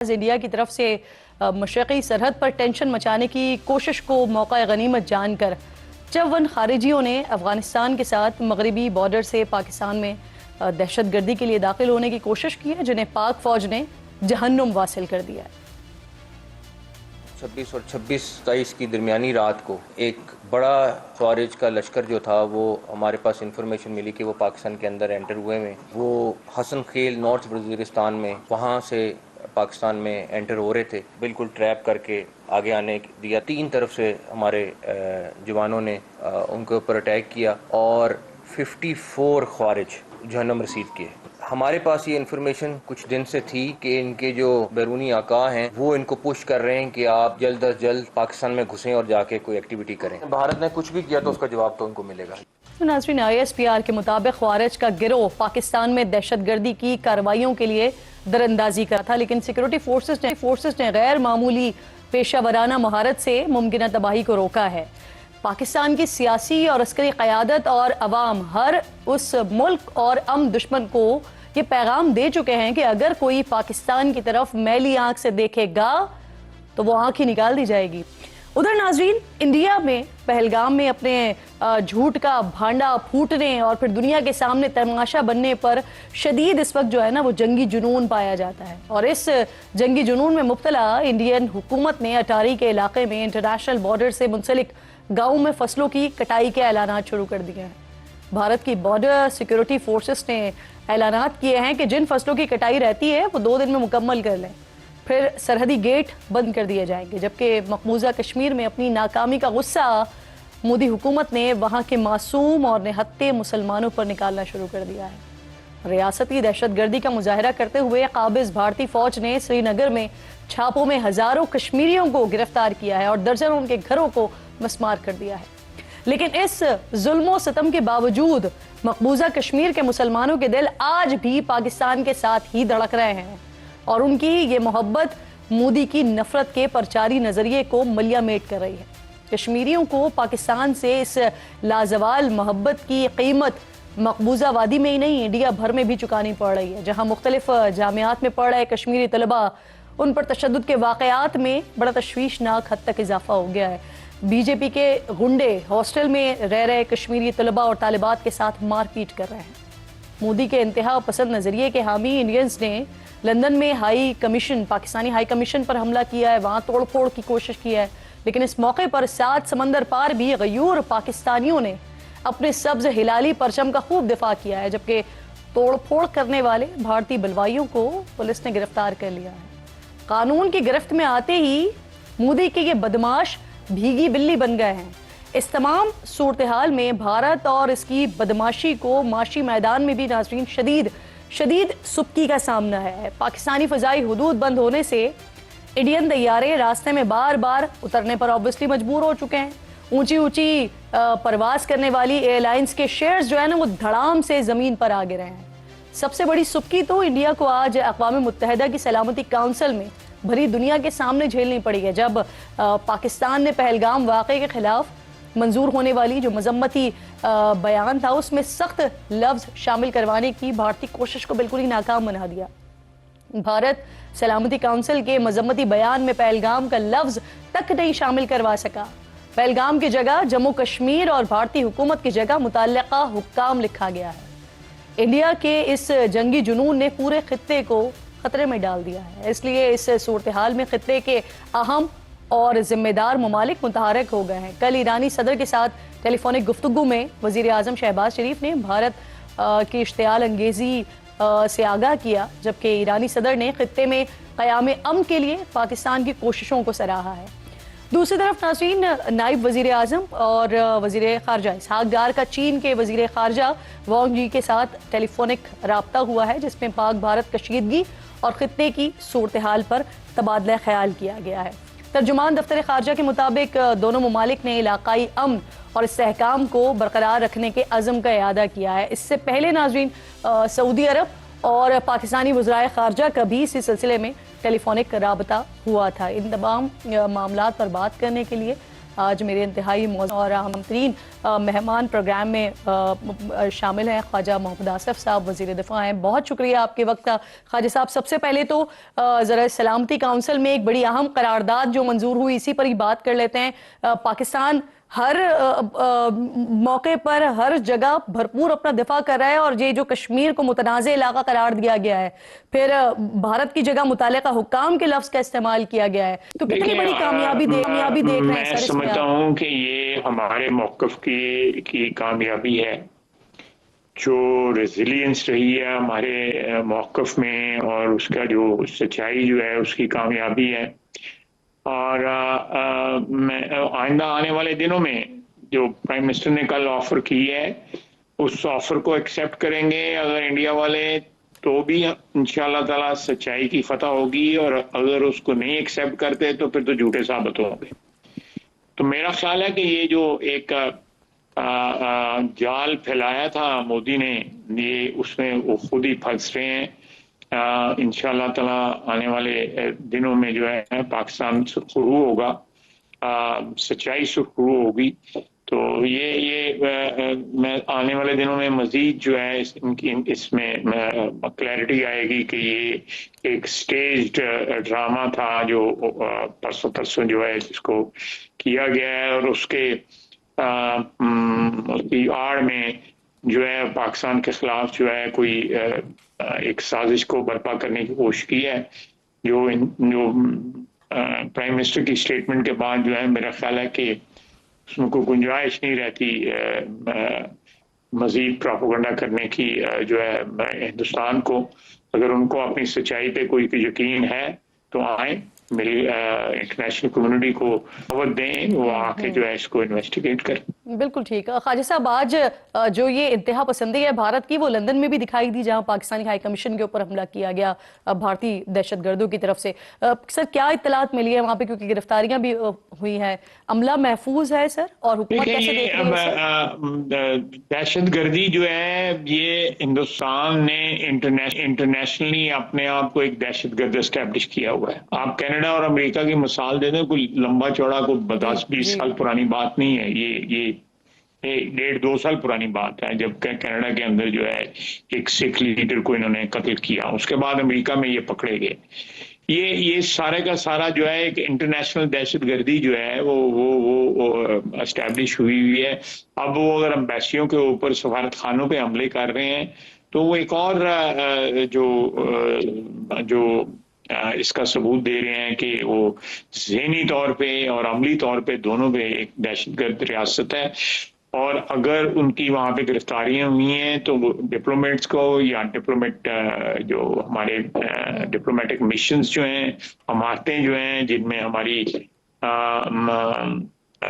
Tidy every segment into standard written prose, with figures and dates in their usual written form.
India की तरफ से मशरक़ी सरहद पर टेंशन मचाने की कोशिश को मौका गनीमत जानकर 54 खारिजियों ने अफगानिस्तान के साथ मगरबी बॉर्डर से पाकिस्तान में दहशतगर्दी के लिए दाखिल होने की कोशिश की है, जिन्हें पाक फौज ने जहन्नुम वासिल कर दिया है। 26 और 26-27 की दरमियानी रात को एक बड़ा ख्वारिज का लश्कर जो था वो हमारे पास इंफॉर्मेशन मिली कि वो पाकिस्तान के अंदर एंटर हुए में वो हसन खेल नॉर्थ वज़ीरिस्तान में वहाँ से पाकिस्तान में एंटर हो रहे थे। बिल्कुल ट्रैप करके आगे आने दिया। 3 तरफ से हमारे जवानों ने उनके ऊपर अटैक किया और 54 ख्वारिज जहन्नुम रसीद किए। हमारे पास ये इन्फॉर्मेशन कुछ दिन से थी कि इनके जो बैरूनी आका हैं वो इनको पुश कर रहे हैं कि आप जल्द अज जल्द पाकिस्तान में घुसें और जाके कोई एक्टिविटी करें। भारत ने कुछ भी किया तो उसका जवाब तो उनको मिलेगा। नाज़रीन, ISPR के मुताबिक ख्वारिज का गिरोह पाकिस्तान में दहशतगर्दी की कार्रवाइयों के लिए दरअंदाजी करा था, लेकिन सिक्योरिटी फोर्सेस ने गैर मामूली पेशा वराना महारत से मुमकिन तबाही को रोका है। पाकिस्तान की सियासी और अस्करी क़यादत और अवाम हर उस मुल्क और अमन दुश्मन को ये पैगाम दे चुके हैं कि अगर कोई पाकिस्तान की तरफ मैली आंख से देखेगा तो वो आंख ही निकाल दी जाएगी। उधर नाजरीन, इंडिया में पहलगाम में अपने झूठ का भांडा फूटने और फिर दुनिया के सामने तमाशा बनने पर शदीद इस वक्त जो है ना वो जंगी जुनून पाया जाता है। और इस जंगी जुनून में मुब्तला इंडियन हुकूमत ने अटारी के इलाके में इंटरनेशनल बॉर्डर से मुंसलिक गाँव में फसलों की कटाई के ऐलानात शुरू कर दिए हैं। भारत की बॉर्डर सिक्योरिटी फोर्सेस ने ऐलानात किए हैं कि जिन फसलों की कटाई रहती है वो 2 दिन में मुकम्मल कर लें, फिर सरहदी गेट बंद कर दिए जाएंगे। जबकि मकबूजा कश्मीर में अपनी नाकामी का गुस्सा मोदी हुकूमत ने वहां के मासूम और निहत्ते मुसलमानों पर निकालना शुरू कर दिया है। रियासती दहशतगर्दी का मुजाहरा करते हुए काबिज भारतीय फौज ने श्रीनगर में छापों में हजारों कश्मीरियों को गिरफ्तार किया है और दर्जनों उनके घरों को मस्मार कर दिया है। लेकिन इस जुल्मो सितम के बावजूद मकबूजा कश्मीर के मुसलमानों के दिल आज भी पाकिस्तान के साथ ही धड़क रहे हैं और उनकी ये मोहब्बत मोदी की नफरत के परचारी नजरिए को मलियामेट कर रही है। कश्मीरियों को पाकिस्तान से इस लाजवाल मोहब्बत की कीमत मकबूजा वादी में ही नहीं, इंडिया भर में भी चुकानी पड़ रही है। जहां मुख्तलिफ जामियात में पढ़ रहे कश्मीरी तलबा, उन पर तशद्दुद के वाकयात में बड़ा तशवीशनाक हद तक इजाफा हो गया है। बीजेपी के गुंडे हॉस्टल में रह रहे कश्मीरी तलबा और तालिबात के साथ मारपीट कर रहे हैं। मोदी के इंतहा पसंद नजरिए के हामी इंडियंस ने लंदन में पाकिस्तानी हाई कमीशन पर हमला किया है, वहां तोड़ फोड़ की कोशिश की है। लेकिन इस मौके पर 7 समंदर पार भी गयूर पाकिस्तानियों ने अपने सब्ज हिलाली परचम का खूब दिफा किया है, जबकि तोड़ फोड़ करने वाले भारतीय बलवाइयों को पुलिस ने गिरफ्तार कर लिया है। कानून की गिरफ्त में आते ही मोदी के ये बदमाश भीगी बिल्ली बन गए हैं। इस तमाम सूरत हाल में भारत और इसकी बदमाशी को माशी मैदान में भी नाज़रीन शदीद सुबकी का सामना है। पाकिस्तानी फ़ज़ाई हुदूद बंद होने से इंडियन तैयारे रास्ते में बार बार उतरने पर ऑब्वियसली मजबूर हो चुके हैं। ऊंची परवास करने वाली एयरलाइंस के शेयर्स जो है ना वो धड़ाम से ज़मीन पर आ गिरे हैं। सबसे बड़ी सुबकी तो इंडिया को आज अक़वाम मुत्तहिदा की सलामती काउंसिल में भरी दुनिया के सामने झेलनी पड़ी है, जब पाकिस्तान ने पहलगाम वाक़े के खिलाफ मंजूर होने वाली जो मजम्मती बयान था उसमें सख्त लफ्ज शामिल करवाने की भारतीय कोशिश को बिल्कुल ही नाकाम बना दिया। भारत सलामती काउंसिल के मजम्मती बयान में पहलगाम का लफ्ज तक नहीं शामिल करवा सका। पहलगाम की जगह जम्मू कश्मीर और भारतीय हुकूमत की जगह मुतल्लिका हुक्काम लिखा गया है। इंडिया के इस जंगी जुनून ने पूरे खित्ते को खतरे में डाल दिया है। इसलिए इस सूरत हाल में खित्ते के अहम और जिम्मेदार ममालिक मुतहरक हो गए हैं। कल ईरानी सदर के साथ टेलीफोनिक गुफ्तगू में वज़ीर आज़म शहबाज शरीफ ने भारत की इश्तियाल अंगेज़ी से आगाह किया, जबकि ईरानी सदर ने खित्ते में क़याम अमन के लिए पाकिस्तान की कोशिशों को सराहा है। दूसरी तरफ नाज़रीन, नायब वज़ीर आज़म और वज़ीर ख़ारजा इसहाक़ डार का चीन के वज़ीर ख़ारजा वांग जी के साथ टेलीफोनिक रब्ता हुआ है, जिसमें पाक भारत कशीदगी और खित्ते की सूरत हाल पर तबादला ख्याल किया गया है। तर्जुमान दफ्तर ख़ारजा के मुताबिक दोनों ममालिक ने इलाकाई अमन और इस्तेहकाम को बरकरार रखने के अज़म का इआदा किया है। इससे पहले नाज़रीन सऊदी अरब और पाकिस्तानी वज़राए ख़ारजा का भी इसी सिलसिले में टेलीफोनिक रब्ता हुआ था। इन तमाम मामलात पर बात करने के लिए आज मेरे इंतहाई मौजूद और अहम तरीन मेहमान प्रोग्राम में शामिल हैं ख्वाजा मोहम्मद आसिफ साहब, वज़ीर दिफा हैं। बहुत शुक्रिया आपके वक्त का ख्वाजा साहब। सबसे पहले तो ज़रा सलामती काउंसिल में एक बड़ी अहम करारदाद जो मंजूर हुई, इसी पर ही बात कर लेते हैं। पाकिस्तान हर मौके पर हर जगह भरपूर अपना दिफा कर रहा है और ये जो कश्मीर को मुतनाज़ इलाका करार दिया गया है, फिर भारत की जगह मुतालिका हुक्काम के लफ्ज का इस्तेमाल किया गया है, तो कितनी बड़ी कामयाबी देख रहे हैं मैं समझता हूँ कि ये हमारे मौक़िफ़ की कामयाबी है, जो रेजिलियंस रही है हमारे मौक़िफ़ में और उसका जो सच्चाई जो है उसकी कामयाबी है। और मैं आइंदा आने वाले दिनों में जो प्राइम मिनिस्टर ने कल ऑफर की है उस ऑफर को एक्सेप्ट करेंगे अगर इंडिया वाले, तो भी इंशाअल्लाह ताला सच्चाई की फतह होगी, और अगर उसको नहीं एक्सेप्ट करते तो फिर तो झूठे साबित होंगे। तो मेरा ख्याल है कि ये जो एक जाल फैलाया था मोदी ने, ये उसमें वो खुद ही फंस रहे हैं। इंशाअल्लाह ताला आने वाले दिनों में जो है पाकिस्तान सुरखरू होगा, सच्चाई सुरखरू होगी। तो ये मैं आने वाले दिनों में मजीद जो है इसमें क्लैरिटी आएगी कि ये एक स्टेज्ड ड्रामा था जो परसों जो है जिसको किया गया है, और उसकी आड़ में जो है पाकिस्तान के खिलाफ जो है कोई एक साजिश को बर्पा करने की कोशिश की है। जो प्राइम मिनिस्टर की स्टेटमेंट के बाद जो है मेरा ख्याल है कि उसमें कोई गुंजाइश नहीं रहती मजीद प्रोपेगेंडा करने की जो है हिंदुस्तान को। अगर उनको अपनी सच्चाई पे कोई यकीन है तो आए, मेरी इंटरनेशनल कम्युनिटी को दावत दें, वो आके जो है इसको इन्वेस्टिगेट करें। बिल्कुल ठीक। ख्वाजा साहब, आज जो ये इंतहा पसंदी है भारत की, वो लंदन में भी दिखाई दी, जहां पाकिस्तानी हाई कमीशन के ऊपर हमला किया गया भारतीय दहशतगर्दों की तरफ से। सर, क्या इत्तलात मिली है वहां पे, क्योंकि गिरफ्तारियां भी हुई हैं, अमला महफूज है सर, और हुकूमत कैसे देख रही है? दहशतगर्दी जो है ये हिंदुस्तान ने इंटरनेशनली अपने आप को एक दहशतगर्द एस्टेब्लिश किया हुआ है। आप कनाडा और अमेरिका की मिसाल दे दें, कोई लंबा चौड़ा कोई 10-20 साल पुरानी बात नहीं है। ये 1.5-2 साल पुरानी बात है जब कनाडा के अंदर जो है एक सिख लीडर को इन्होंने कत्ल किया, उसके बाद अमेरिका में ये पकड़े गए। ये सारे का सारा जो है एक इंटरनेशनल दहशतगर्दी जो है वो एस्टैब्लिश हुई है। अब वो अगर एम्बेसियों के ऊपर सफारत खानों पे हमले कर रहे हैं तो वो एक और जो इसका सबूत दे रहे हैं कि वो ज़हनी तौर पे और अमली तौर पे दोनों पे एक दहशतगर्द रियासत है। और अगर उनकी वहाँ पे गिरफ्तारियां हुई हैं तो डिप्लोमेट्स को या जो हमारे डिप्लोमेटिक मिशंस जो हैं, इमारतें जो हैं जिनमें हमारी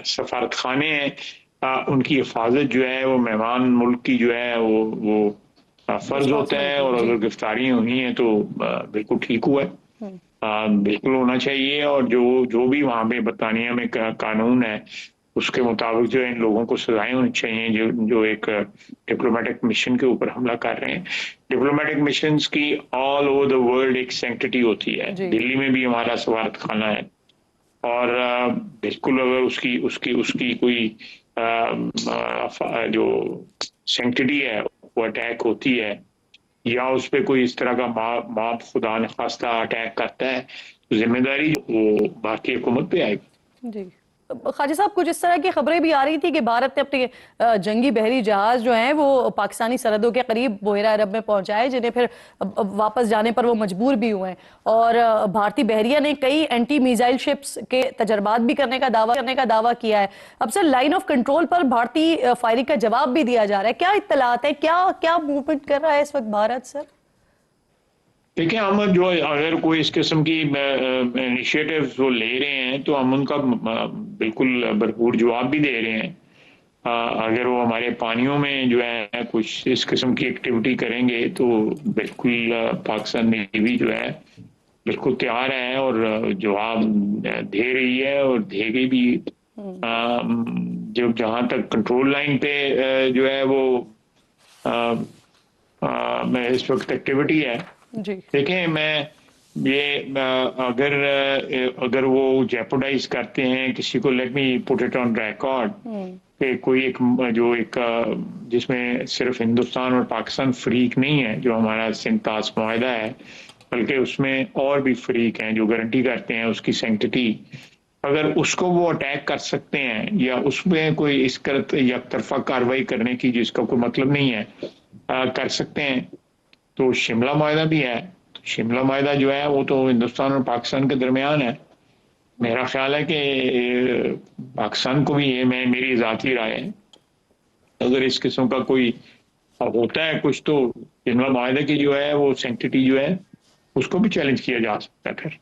सफारत खाने हैं, उनकी हिफाजत जो है वो मेहमान मुल्क की जो है वो फर्ज होता है। और अगर गिरफ्तारियां हुई हैं तो बिल्कुल ठीक हुआ है, बिल्कुल होना चाहिए। और जो भी वहाँ पे बरतानिया में कानून है उसके मुताबिक जो इन लोगों को सजाएं होनी चाहिए जो एक डिप्लोमेटिक मिशन के ऊपर हमला कर रहे हैं। डिप्लोमेटिक मिशंस की ऑल ओवर द वर्ल्ड एक सैंक्टिटी होती है। दिल्ली में भी हमारा सफारत खाना है, और बिल्कुल अगर उसकी कोई जो सैंक्टिटी है वो अटैक होती है या उस पर कोई इस तरह का माप खुदा न खास्ता अटैक करता है तो जिम्मेदारी वो भारतीय हुकूमत पे आएगी। जी ख्वाजा साहब, कुछ इस तरह की खबरें भी आ रही थी कि भारत ने अपने जंगी बहरी जहाज जो हैं वो पाकिस्तानी सरहदों के करीब बहेरा अरब में पहुंचाए, जिन्हें फिर वापस जाने पर वो मजबूर भी हुए हैं। और भारतीय बहरिया ने कई एंटी मिसाइल शिप्स के तजर्बात भी करने का दावा किया है। अब सर, लाइन ऑफ कंट्रोल पर भारतीय फायरिंग का जवाब भी दिया जा रहा है। क्या इत्तलात है, क्या मूवमेंट कर रहा है इस वक्त भारत सर? देखिए, हम जो अगर कोई इस किस्म की इनिशिएटिव्स वो ले रहे हैं तो हम उनका बिल्कुल भरपूर जवाब भी दे रहे हैं। अगर वो हमारे पानियों में जो है कुछ इस किस्म की एक्टिविटी करेंगे तो बिल्कुल पाकिस्तान नेवी जो है बिल्कुल तैयार है और जवाब दे रही है और देगी भी। जो जहाँ तक कंट्रोल लाइन पे जो है वो इस वक्त एक्टिविटी है, देखें, अगर वो जेपोडाइज करते हैं किसी को, let me put it on record कि कोई जिसमें सिर्फ हिंदुस्तान और पाकिस्तान फरीक नहीं है जो हमारा सिंतास मुआहदा है, बल्कि उसमें और भी फरीक हैं जो गारंटी करते हैं उसकी सैंक्टिटी, अगर उसको वो अटैक कर सकते हैं या उसमें कोई इस तरफा कार्रवाई करने की जिसका कोई मतलब नहीं है कर सकते हैं, तो शिमला मुआहदा भी है। तो शिमला मुआहदा जो है वो तो हिंदुस्तान और पाकिस्तान के दरमियान है। मेरा ख्याल है कि पाकिस्तान को भी ये मेरी ज़ाती राय है, अगर इस किस्म का कोई होता है कुछ, तो शिमला मुआहदा की जो है वो सैंक्टिटी जो है उसको भी चैलेंज किया जा सकता है फिर।